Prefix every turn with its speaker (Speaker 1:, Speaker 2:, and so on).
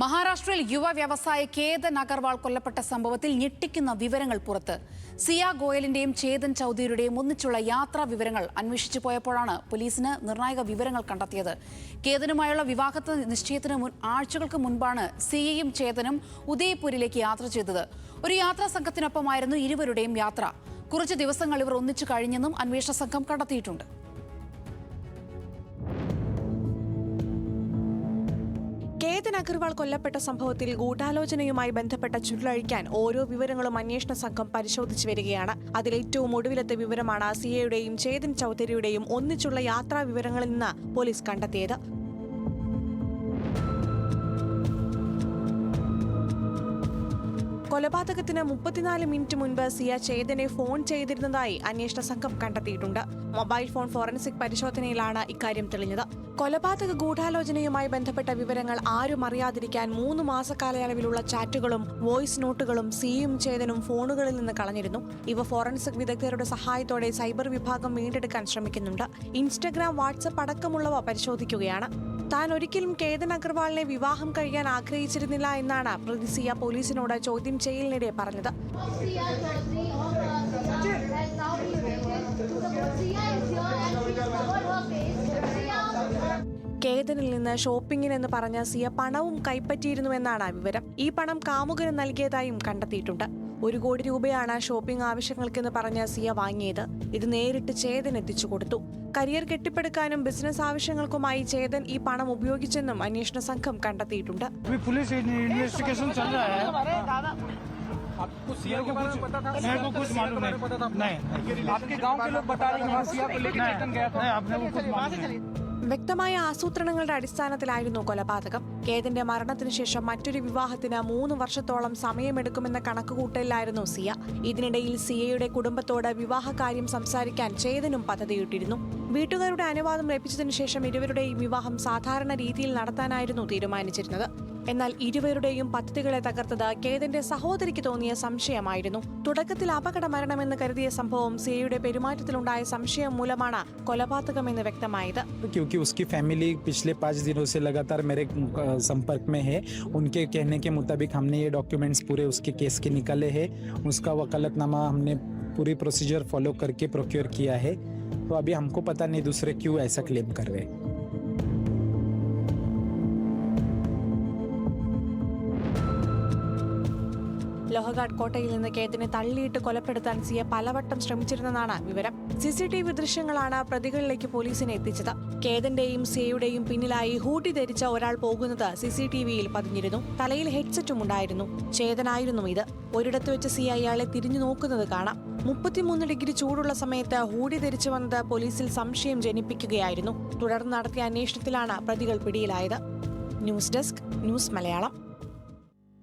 Speaker 1: മഹാരാഷ്ട്രയിൽ യുവ വ്യവസായി കേതൻ അഗർവാൾ കൊല്ലപ്പെട്ട സംഭവത്തിൽ ഞെട്ടിക്കുന്ന വിവരങ്ങൾ പുറത്ത്. സിയ ഗോയലിന്റെയും ചേതൻ ചൌധരിയുടെയും ഒന്നിച്ചുള്ള യാത്രാ വിവരങ്ങൾ അന്വേഷിച്ചു പോയപ്പോഴാണ് പോലീസിന് നിർണായക വിവരങ്ങൾ കണ്ടെത്തിയത്. കേതനുമായുള്ള വിവാഹത്തെ നിശ്ചയത്തിന് ആഴ്ചകൾക്ക് മുൻപാണ് സിയയും ചേതനും ഉദയ്പൂരിലേക്ക് യാത്ര ചെയ്തത്. ഒരു യാത്രാ സംഘത്തിനൊപ്പമായിരുന്നു ഇരുവരുടെയും യാത്ര. കുറച്ച് ദിവസങ്ങൾ ഇവർ ഒന്നിച്ചു കഴിഞ്ഞെന്നും അന്വേഷണ സംഘം കണ്ടെത്തിയിട്ടുണ്ട്.
Speaker 2: കേതൻ അഗർവാൾ കൊല്ലപ്പെട്ട സംഭവത്തിൽ ഗൂഢാലോചനയുമായി ബന്ധപ്പെട്ട ചുരുളഴിക്കാൻ ഓരോ വിവരങ്ങളും അന്വേഷണ സംഘം പരിശോധിച്ചു വരികയാണ്. അതിലേറ്റവും ഒടുവിലത്തെ വിവരമാണ് സിയയുടെയും ചേതൻ ചൌധരിയുടെയും ഒന്നിച്ചുള്ള യാത്രാ വിവരങ്ങളിൽ നിന്ന് പോലീസ് കണ്ടെത്തിയത്. കൊലപാതകത്തിന് 34 മിനിറ്റ് മുൻപ് സിയ ചേതനെ ഫോൺ ചെയ്തിരുന്നതായി അന്വേഷണ സംഘം കണ്ടെത്തിയിട്ടുണ്ട്. മൊബൈൽ ഫോൺ ഫോറൻസിക് പരിശോധനയിലാണ് ഇക്കാര്യം തെളിഞ്ഞത്. കൊലപാതക ഗൂഢാലോചനയുമായി ബന്ധപ്പെട്ട വിവരങ്ങൾ ആരും അറിയാതിരിക്കാൻ 3 മാസ കാലയളവിലുള്ള ചാറ്റുകളും വോയിസ് നോട്ടുകളും സിയും ചേതനും ഫോണുകളിൽ നിന്ന് കളഞ്ഞിരുന്നു. ഇവ ഫോറൻസിക് വിദഗ്ധരുടെ സഹായത്തോടെ സൈബർ വിഭാഗം വീണ്ടെടുക്കാൻ ശ്രമിക്കുന്നുണ്ട്. ഇൻസ്റ്റഗ്രാം, വാട്സ്ആപ്പ് അടക്കമുള്ളവ പരിശോധിക്കുകയാണ്. താൻ ഒരിക്കലും കേതൻ അഗർവാളിനെ വിവാഹം കഴിക്കാൻ ആഗ്രഹിച്ചിരുന്നില്ല എന്നാണ് പ്രതി സിയ പോലീസിനോട് ചോദ്യം ചെയ്യലിനിടെ പറഞ്ഞത്. കേതനിൽ നിന്ന് ഷോപ്പിംഗിനെന്ന് പറഞ്ഞ സിയ പണവും കൈപ്പറ്റിയിരുന്നുവെന്നാണ് വിവരം. ഈ പണം കാമുകന് നൽകിയതായും കണ്ടെത്തിയിട്ടുണ്ട്. 1 കോടി രൂപയാണ് ഷോപ്പിംഗ് ആവശ്യങ്ങൾക്കെന്ന് പറഞ്ഞ സിയ വാങ്ങിയത്. ഇത് നേരിട്ട് ചേതൻ എത്തിച്ചു കൊടുത്തു. കരിയർ കെട്ടിപ്പടുക്കാനും ബിസിനസ് ആവശ്യങ്ങൾക്കുമായി ചേതൻ ഈ പണം ഉപയോഗിച്ചെന്നും അന്വേഷണ സംഘം കണ്ടെത്തിയിട്ടുണ്ട്. വ്യക്തമായ ആസൂത്രണങ്ങളുടെ അടിസ്ഥാനത്തിലായിരുന്നു കൊലപാതകം. കേതന്റെ മരണത്തിനു ശേഷം മറ്റൊരു വിവാഹത്തിന് 3 വർഷത്തോളം സമയമെടുക്കുമെന്ന കണക്കുകൂട്ടലിലായിരുന്നു സിയ. ഇതിനിടയിൽ സിയയുടെ കുടുംബത്തോട് വിവാഹകാര്യം സംസാരിക്കാൻ ചേതനും പദ്ധതിയിട്ടിരുന്നു. വീട്ടുകാരുടെ അനുവാദം ലഭിച്ചതിനു ശേഷം ഇരുവരുടെയും വിവാഹം സാധാരണ രീതിയിൽ നടത്താനായിരുന്നു തീരുമാനിച്ചിരുന്നത്. എന്നാൽ ഇരുവരുടെയും പദ്ധതികളെ തകർത്തത് കേതന്റെ സഹോദരിക്ക് തോന്നിയ സംശയമായിരുന്നു. തുടക്കത്തിൽ അപകട മരണമെന്ന് കരുതിയ സംഭവം സിയയുടെ പെരുമാറ്റത്തിലുണ്ടായ സംശയം മൂലമാണ് കൊലപാതകമെന്ന് വ്യക്തമായത്.
Speaker 3: क्योंकि उसकी फैमिली पिछले 5 दिनों से लगातार मेरे संपर्क में है. उनके कहने के मुताबिक हमने ये डॉक्यूमेंट्स पूरे उसके केस के निकाले हैं. उसका वकालतनामा हमने पूरी प्रोसीजर फॉलो करके प्रोक्योर किया है. तो अभी हमको पता नहीं दूसरे क्यों ऐसा क्लेम कर रहे हैं.
Speaker 2: ലോഹഗാഡ് കോട്ടയിൽ നിന്ന് കേതനെ തള്ളിയിട്ട് കൊലപ്പെടുത്താൻ സിയ പലവട്ടം ശ്രമിച്ചിരുന്നെന്നാണ് വിവരം. CCTV ദൃശ്യങ്ങളാണ് പ്രതികളിലേക്ക് പോലീസിനെ എത്തിച്ചത്. കേതന്റെയും സിയയുടെയും പിന്നിലായി ഹൂഡി ധരിച്ച ഒരാൾ പോകുന്നത് CCTVയിൽ പതിഞ്ഞിരുന്നു. തലയിൽ ഹെഡ്സെറ്റും ഉണ്ടായിരുന്നു. ചേതനായിരുന്നു ഇത്. ഒരിടത്ത് വെച്ച് സിയ അയാളെ തിരിഞ്ഞു നോക്കുന്നത് കാണാം. 33 ഡിഗ്രി ചൂടുള്ള സമയത്ത് ഹൂഡി ധരിച്ചു വന്നത് പോലീസിൽ സംശയം ജനിപ്പിക്കുകയായിരുന്നു. തുടർന്ന് നടത്തിയ അന്വേഷണത്തിലാണ് പ്രതികൾ പിടിയിലായത്. News desk, news Malayalam.